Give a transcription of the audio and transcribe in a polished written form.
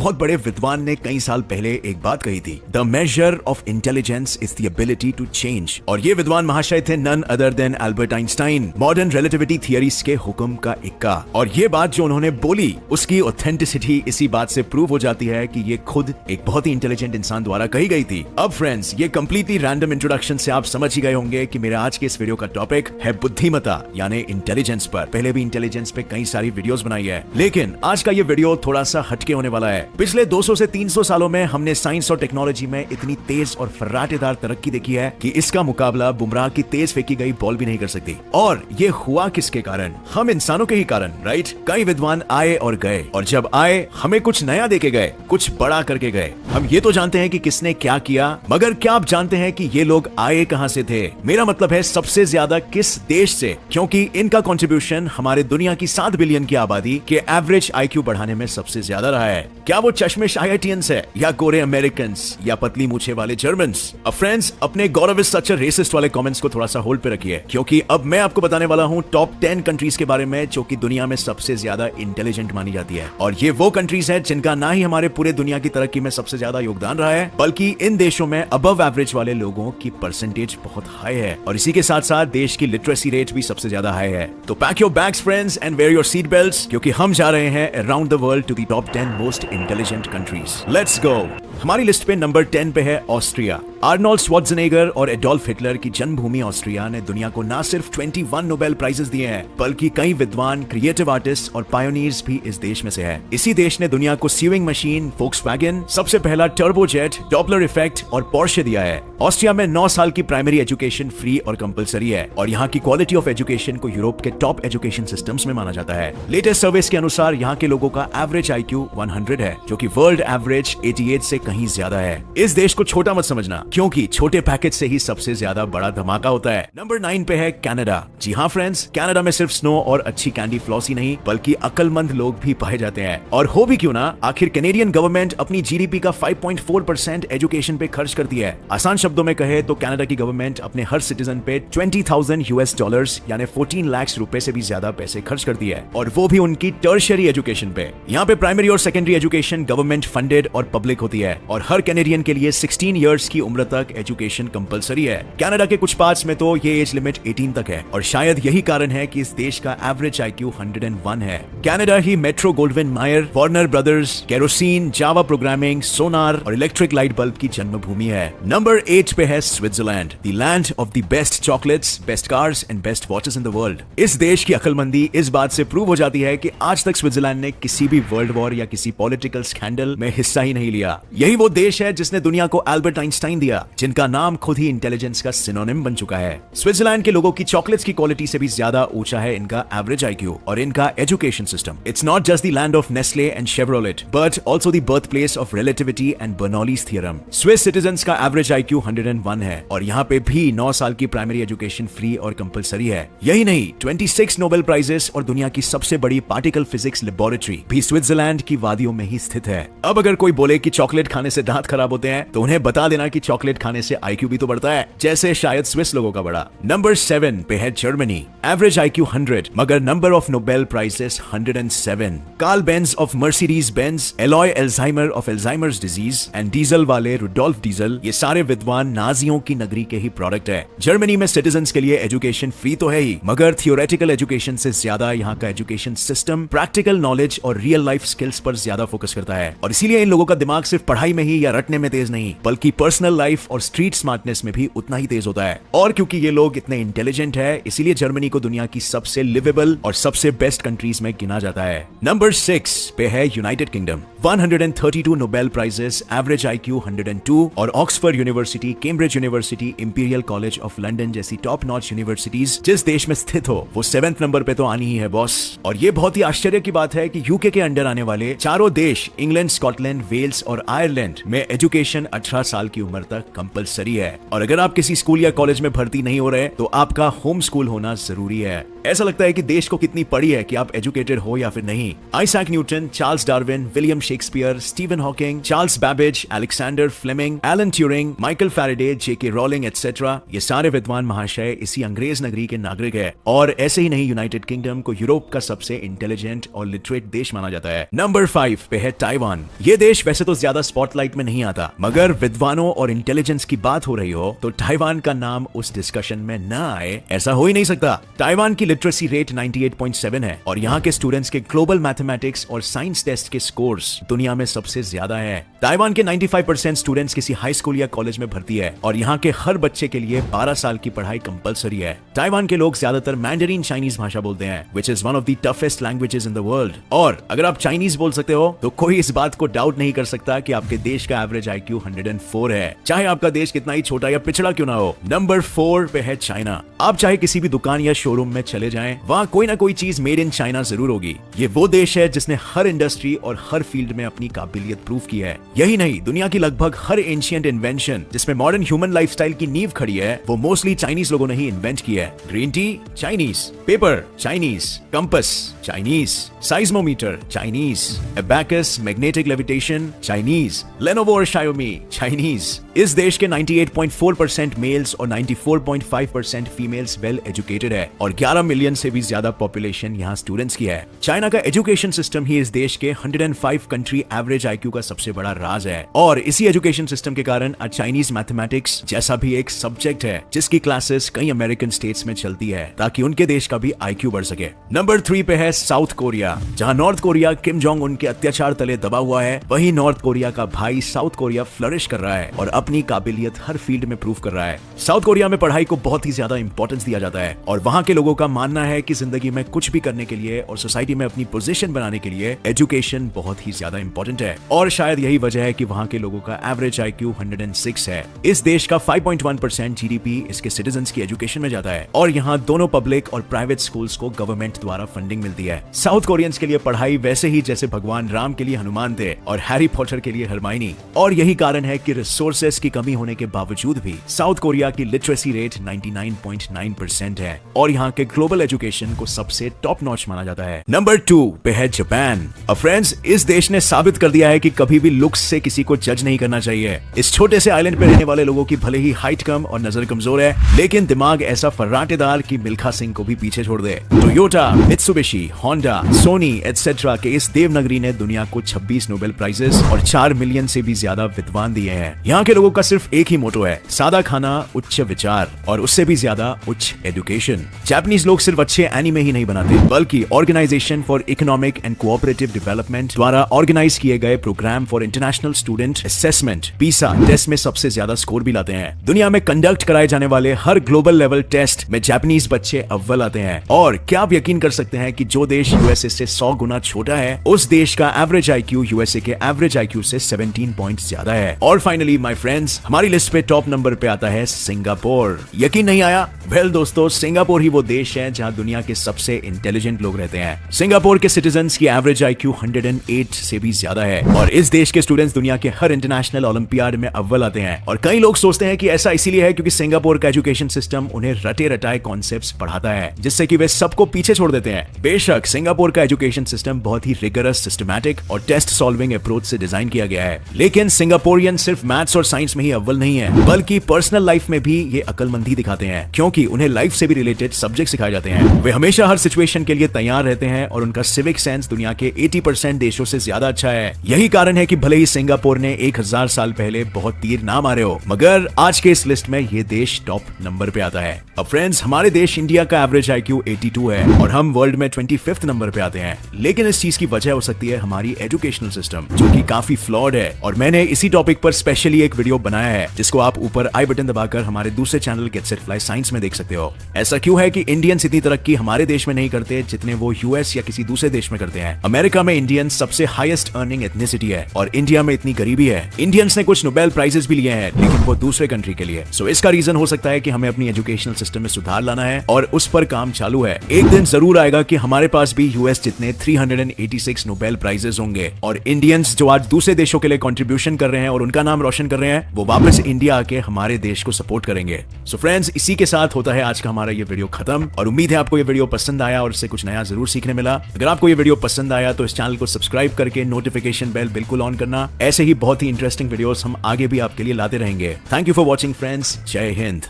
बहुत बड़े विद्वान ने कई साल पहले एक बात कही थी, the major of intelligence is the ability to change. और ये विद्वान महाशय थे none other than Albert Einstein, modern relativity theories के हुक्म का इक्का। और ये बात जो उन्होंने बोली उसकी ऑथेंटिसिटी इसी बात से प्रूव हो जाती है कि ये खुद एक बहुत ही इंटेलिजेंट इंसान द्वारा कही गई थी। अब फ्रेंड्स, ये कंप्लीटली रैंडम इंट्रोडक्शन से आप समझ ही गए होंगे कि मेरे आज के इस वीडियो का टॉपिक है बुद्धिमत्ता यानी इंटेलिजेंस पर। पहले भी इंटेलिजेंस पे कई सारी वीडियोस बनाई है, लेकिन आज का ये वीडियो थोड़ा सा हटके होने वाला है। पिछले 200 से 300 सालों में हमने साइंस और टेक्नोलॉजी में इतनी तेज और फर्राटेदार तरक्की देखी है कि इसका मुकाबला बुमराह की तेज फेंकी गई बॉल भी नहीं कर सकती। और ये हुआ किसके कारण? हम इंसानों के ही कारण, राइट? कई विद्वान आए और गए, और जब आए हमें कुछ नया देके गए, कुछ बड़ा करके गए। हम ये तो जानते हैं कि किसने क्या किया, मगर क्या आप जानते हैं कि ये लोग आए कहां से थे? मेरा मतलब है सबसे ज्यादा किस देश से, क्योंकि इनका कंट्रीब्यूशन हमारे दुनिया की 7 बिलियन की आबादी के एवरेज IQ बढ़ाने में सबसे ज्यादा रहा है। क्या वो चश्मिश IITians है, या गोरे अमेरिकन्स, या पतली मूछे वाले जर्मन्स? अब फ्रेंड्स, अपने God is such a resist वाले कमेंट्स को थोड़ा सा होल्ड पे रखिए, क्योंकि अब मैं आपको बताने वाला हूं टॉप 10 कंट्रीज के बारे में जो कि दुनिया में सबसे ज्यादा इंटेलिजेंट मानी जाती है। और ये वो कंट्रीज है जिनका ना ही हमारे पूरे दुनिया की तरक्की में सबसे ज्यादा योगदान रहा है, बल्कि इन देशों में अबव एवरेज वाले लोगों की परसेंटेज बहुत हाई है। और इसी के साथ साथ देश की लिटरेसी रेट भी सबसे ज्यादा हाई है। तो pack your bags friends and wear your seat belts, क्योंकि हम जा रहे हैं around the world to the top 10 most intelligent countries. Let's go. हमारी लिस्ट पे नंबर 10 पे है ऑस्ट्रिया। आर्नोल्ड श्वार्ज़नेगर और एडोल्फ हिटलर की जन्मभूमि ऑस्ट्रिया ने दुनिया को ना सिर्फ 21 नोबेल प्राइजेस दिए हैं, बल्कि कई विद्वान, क्रिएटिव आर्टिस्ट और पायोनियर्स भी इस देश में से है। इसी देश ने दुनिया को सीविंग मशीन, फोक्सवैगन, सबसे पहला टर्बोजेट, डॉपलर इफेक्ट और पोर्शे दिया है। ऑस्ट्रिया में 9 साल की प्राइमरी एजुकेशन फ्री और कंपलसरी है, और यहाँ की क्वालिटी ऑफ एजुकेशन को यूरोप के टॉप एजुकेशन सिस्टम्स में माना जाता है। लेटेस्ट सर्वेस के अनुसार यहाँ के लोगों का एवरेज IQ 100 है, जो कि वर्ल्ड एवरेज 88 से कहीं ज्यादा है। इस देश को छोटा मत समझना, क्योंकि छोटे पैकेज से ही सबसे ज्यादा बड़ा धमाका होता है। नंबर 9 पे है कनाडा। जी हाँ फ्रेंड्स, कनाडा में सिर्फ स्नो और अच्छी कैंडी फ्लॉस ही नहीं, बल्कि अक्लमंद लोग भी पाए जाते हैं। और हो भी क्यों ना, आखिर कैनेडियन गवर्नमेंट अपनी GDP का 5.4% एजुकेशन पे खर्च करती है। आसान शब्दों में कहे तो कनाडा की गवर्नमेंट अपने हर सिटीजन पे $20,000 यानी 14 लाख रुपए से भी ज्यादा पैसे खर्च करती है, और वो भी उनकी टर्शियरी एजुकेशन पे। यहाँ पे प्राइमरी और सेकेंडरी एजुकेशन गवर्नमेंट फंडेड और पब्लिक होती है, और हर कैनेडियन के लिए 16 इयर्स की उम्र तक एजुकेशन कंपलसरी है। कनाडा के कुछ पार्ट्स में तो ये एज लिमिट 18 तक है, और शायद यही कारण है कि इस देश का एवरेज IQ 101 है। कनाडा ही Metro Goldwyn Mayer, Warner Brothers, kerosene, Java programming, sonar और इलेक्ट्रिक लाइट बल्ब की जन्मभूमि है। नंबर 8 पे है Switzerland, the land of the best chocolates, best cars and best watches in the world. इस देश की अक्लमंदी इस बात से प्रूव हो जाती है कि आज तक स्विट्जरलैंड ने किसी भी वर्ल्ड वॉर या किसी पॉलिटिकल स्कैंडल में हिस्सा ही नहीं लिया। यही वो देश है जिसने दुनिया को एल्बर्ट आइंस्टाइन दिया, जिनका नाम खुद ही इंटेलिजेंस का सिनोनिम बन चुका है। स्विट्जरलैंड के लोगों की चॉकलेट्स की क्वालिटी से भी ज्यादा ऊंचा है इनका एवरेज IQ और इनका education system. It's not just the land of Nestle and Chevrolet, but also the birth place of relativity and Bernoulli's theorem. Swiss citizens का एवरेज IQ 101 है, और यहाँ पे भी 9 साल की प्राइमरी एजुकेशन फ्री और कंपलसरी है। यही नहीं, 26 नोबेल प्राइजेस और दुनिया की सबसे बड़ी पार्टिकल फिजिक्स लेबोरेटरी भी स्विट्जरलैंड की वादियों में ही स्थित है। अब अगर कोई बोले कि चॉकलेट खाने से दांत खराब होते हैं, तो उन्हें बता देना कि चॉकलेट खाने से IQ भी तो बढ़ता है, जैसे शायद स्विस लोगों का बढ़ा। नंबर 7 पे है जर्मनी। एवरेज IQ 100, मगर number of Nobel prizes 107। Karl Benz of Mercedes Benz, Alois Alzheimer of Alzheimer's disease and diesel वाले रुडोल्फ डीजल, ये सारे विद्वान नाजियों की नगरी के ही प्रोडक्ट है। जर्मनी में सिटीजंस के लिए एजुकेशन फ्री तो है ही, मगर थियोरेटिकल एजुकेशन से ज्यादा यहाँ का एजुकेशन सिस्टम प्रैक्टिकल नॉलेज और रियल लाइफ स्किल्स पर ज्यादा फोकस करता है। और इसीलिए इन लोगों का दिमाग सिर्फ पढ़ाई में ही या रटने में तेज नहीं, बल्कि पर्सनल लाइफ और स्ट्रीट स्मार्टनेस में भी उतना ही तेज होता है। और क्योंकि ये लोग इतने इंटेलिजेंट है, इसीलिए जर्मनी को दुनिया की सबसे लिवेबल और सबसे बेस्ट कंट्रीज में गिना जाता है। नंबर 6 पे है United kingdom. 132 Nobel prizes, average IQ 102, और Oxford university, Cambridge university, imperial college of London जैसी टॉप नॉच यूनिवर्सिटीज जिस देश में स्थित हो, वो 7th नंबर पे तो आनी ही है बॉस। और ये बहुत ही आश्चर्य की बात है कि यूके के अंडर आने वाले चारों देश, इंग्लैंड, स्कॉटलैंड, वेल्स और आयरलैंड में एजुकेशन 18 साल की उम्र तक कंपलसरी है। और अगर आप किसी स्कूल या कॉलेज में भर्ती नहीं हो रहे, तो आपका होम स्कूल होना जरूरी है। ऐसा लगता है कि देश को कितनी पड़ी है कि आप एजुकेटेड हो या फिर नहीं। Isaac Newton, Charles Darwin, William Shakespeare, Stephen Hawking, Charles Babbage, Alexander Fleming, Alan Turing, Michael Faraday, JK Rowling etcetera, ये सारे विद्वान महाशय इसी अंग्रेज नगरी के नागरिक है। और ऐसे ही नहीं, यूनाइटेड किंगडम को यूरोप का सबसे इंटेलिजेंट और लिटरेट देश माना जाता है। नंबर 5 पे है है ताइवान। ये देश वैसे तो ज्यादा स्पॉटलाइट में नहीं आता, मगर विद्वानों और इंटेलिजेंस की बात हो रही हो तो ताइवान का नाम उस डिस्कशन में न आए ऐसा हो ही नहीं सकता। ताइवान की लिटरेसी रेट 98.7 है और यहाँ के स्टूडेंट्स के ग्लोबल मैथमेटिक्स और साइंस टेस्ट के स्कोर्स दुनिया में सबसे ज्यादा है। ताइवान के 95% स्टूडेंट्स किसी हाई स्कूल या कॉलेज में भर्ती है और यहाँ के हर बच्चे के लिए 12 साल की पढ़ाई कंपलसरी है। ताइवान के लोग ज्यादातर मैंडरीन चाइनीज भाषा बोलते हैं, which is one of the toughest languages in the world. और अगर आप चाइनीज बोल सकते हो तो कोई इस बात को डाउट नहीं कर सकता कि आपके देश का एवरेज IQ 104 है, चाहे आपका देश कितना ही छोटा या पिछड़ा क्यों ना हो। नंबर 4 पे है चाइना। आप चाहे किसी भी दुकान या शोरूम में चले जाएं, वहाँ कोई ना कोई चीज मेड इन चाइना जरूर होगी। ये वो देश है जिसने हर इंडस्ट्री और हर फील्ड में अपनी काबिलियत प्रूव की है। यही नहीं, दुनिया की लगभग हर एंशिएंट इन्वेंशन जिसमें मॉडर्न ह्यूमन लाइफस्टाइल की नींव खड़ी है, वो मोस्टली चाइनीज लोगों ने ही इन्वेंट की है। Green tea Chinese, paper Chinese, compass Chinese, seismometer Chinese, abacus, magnetic levitation Chinese, Lenovo और शाओमी चाइनीज। इस देश के 98.4% मेल्स और 94.5% फीमेल्स वेल एजुकेटेड है और 11 मिलियन से भी ज्यादा पॉपुलेशन यहाँ स्टूडेंट्स की है। चाइना का एजुकेशन सिस्टम ही इस देश के 105 कंट्री एवरेज IQ का सबसे बड़ा राज है और इसी एजुकेशन सिस्टम के कारण आज चाइनीज मैथमेटिक्स जैसा भी एक सब्जेक्ट है जिसकी क्लासेस कई अमेरिकन स्टेट्स में चलती है ताकि उनके देश का भी IQ बढ़ सके। नंबर 3 पे है साउथ कोरिया। जहां north Korea Kim Jong Un के अत्याचार तले दबा हुआ है, वहीं नॉर्थ कोरिया का भाई साउथ कोरिया फ्लरिश कर रहा है और अपनी काबिलियत हर फील्ड में प्रूव कर रहा है। साउथ कोरिया में पढ़ाई को बहुत ही ज्यादा इंपॉर्टेंस दिया जाता है और वहां के लोगों का मानना है कि जिंदगी में कुछ भी करने के लिए और सोसाइटी में अपनी पोजीशन बनाने के लिए एजुकेशन बहुत ही ज्यादा इंपॉर्टेंट है और शायद यही वजह है कि वहां के लोगों का एवरेज IQ 106 है। इस देश का 5.1% GDP इसके सिटीजन्स की एजुकेशन में जाता है और यहाँ दोनों पब्लिक और प्राइवेट स्कूल्स को गवर्नमेंट द्वारा फंडिंग मिलती है। साउथ कोरियंस के लिए पढ़ाई वैसे ही जैसे भगवान राम के लिए हनुमान थे और हैरी पॉटर के लिए हरमाइनी, और यही कारण है कि रिसोर्सेस की कमी होने के बावजूद भी साउथ कोरिया की लिटरेसी रेट 99.9% है और यहाँ के ग्लोबल एजुकेशन को सबसे टॉप नॉच माना जाता है। नंबर 2 पे है जापान। फ्रेंड्स, इस देश ने साबित कर दिया है कि कभी भी लुक्स से किसी को जज नहीं करना चाहिए। इस छोटे से आइलैंड पे रहने वाले लोगों की भले ही हाइट कम और नजर कमजोर है, लेकिन दिमाग ऐसा फर्राटेदार कि मिल्खा सिंह को भी पीछे छोड़ दे। Toyota, Mitsubishi, Honda, Sony etcetera के इस देवनगरी ने दुनिया को 26 नोबेल प्राइजेस और 4 मिलियन से भी ज्यादा विद्वान दिए हैं। यहाँ के लोगों का सिर्फ एक ही मोटो है, सादा खाना, उच्च विचार और उससे भी ज्यादा उच्च एजुकेशन। जापानीज लोग सिर्फ अच्छे एनिमे ही नहीं बनाते, बल्कि Organisation for Economic and Cooperative Development द्वारा ऑर्गेनाइज किए गए Programme for International Student Assessment PISA test में सबसे ज्यादा स्कोर भी लाते हैं। दुनिया में कंडक्ट कराए जाने वाले हर ग्लोबल लेवल टेस्ट में जापानीज बच्चे अव्वल आते हैं और क्या आप यकीन कर सकते हैं कि जो देश USA से 100 गुना छोटा है, उस देश का एवरेज IQ USA के एवरेज IQ से 17 पॉइंट ज्यादा है। और फाइनली माय फ्रेंड्स, हमारी लिस्ट पे टॉप नंबर पे आता है सिंगापुर। यकीन नहीं आया? वेल दोस्तों, सिंगापुर ही वो देश है जहां दुनिया के सबसे इंटेलिजेंट लोग रहते हैं। सिंगापुर के सिटीजन्स की एवरेज IQ 108 से भी ज्यादा है और इस देश के स्टूडेंट्स दुनिया के हर इंटरनेशनल ओलंपियाड में अव्वल आते हैं। और कई लोग सोचते हैं कि ऐसा इसीलिए है क्योंकि सिंगापुर का एजुकेशन सिस्टम उन्हें रटे रटाए कॉन्सेप्ट्स पढ़ाता है जिससे कि वे सबको पीछे छोड़ देते हैं। बेशक सिंगापुर का एजुकेशन सिस्टम बहुत ही रिगरस, सिस्टमैटिक और टेस्ट सॉल्विंग अप्रोच से डिजाइन किया गया है, लेकिन सिंगापोरियन सिर्फ मैथ्स और साइंस में ही अव्वल नहीं है, बल्कि पर्सनल लाइफ में भी ये अकलमंदी दिखाते हैं क्योंकि उन्हें लाइफ से भी रिलेटेड सब्जेक्ट सिखाए जाते हैं। वे हमेशा हर सिचुएशन के लिए तैयार रहते हैं और उनका सिविक सेंस दुनिया के 80% देशों से ज्यादा अच्छा है। यही कारण है कि भले ही सिंगापुर ने 1000 साल पहले बहुत तीर ना मारे हो, मगर आज के इस लिस्ट में ये देश टॉप नंबर पे आता है। अब फ्रेंड्स, हमारे देश इंडिया का एवरेज IQ 82 है और हम वर्ल्ड में 25th नंबर पे आते हैं, लेकिन इस चीज की वजह हो सकती है हमारी एजुकेशनल सिस्टम जो कि काफी फ्लॉड है और मैंने इसी टॉपिक पर स्पेशली एक वीडियो बनाया है जिसको आप ऊपर आई बटन दबाकर हमारे दूसरे channel get set fly science में देख सकते हो। ऐसा क्यों है कि इंडियंस इतनी तरक्की हमारे देश में नहीं करते जितने वो US या किसी दूसरे देश में करते हैं। अमेरिका में इंडियंस सबसे हाईएस्ट अर्निंग एथनिसिटी है और इंडिया में इतनी गरीबी है। इंडियंस ने कुछ नोबेल प्राइजेस भी लिए हैं, लेकिन वो दूसरे कंट्री के लिए। सो इसका रीजन हो सकता है कि हमें अपनी एजुकेशनल सिस्टम में सुधार लाना है और उस पर काम चालू है। एक दिन जरूर आएगा कि हमारे पास भी US जितने 386 नोबेल प्राइजेस होंगे और इंडियंस जो आज दूसरे देशों के लिए कंट्रीब्यूशन कर रहे हैं और उनका नाम रोशन कर रहे हैं, वो वापस इंडिया आके हमारे देश को सपोर्ट करेंगे। सो फ्रेंड्स, इसी के साथ होता है आज का हमारा ये वीडियो खत्म और उम्मीद है आपको ये वीडियो पसंद आया और इससे कुछ नया जरूर सीखने मिला। अगर आपको ये वीडियो पसंद आया तो इस चैनल को सब्सक्राइब करके नोटिफिकेशन बेल बिल्कुल ऑन करना। ऐसे ही बहुत ही इंटरेस्टिंग वीडियोस हम आगे भी आपके लिए लाते रहेंगे। Thank you for watching friends. जय हिंद।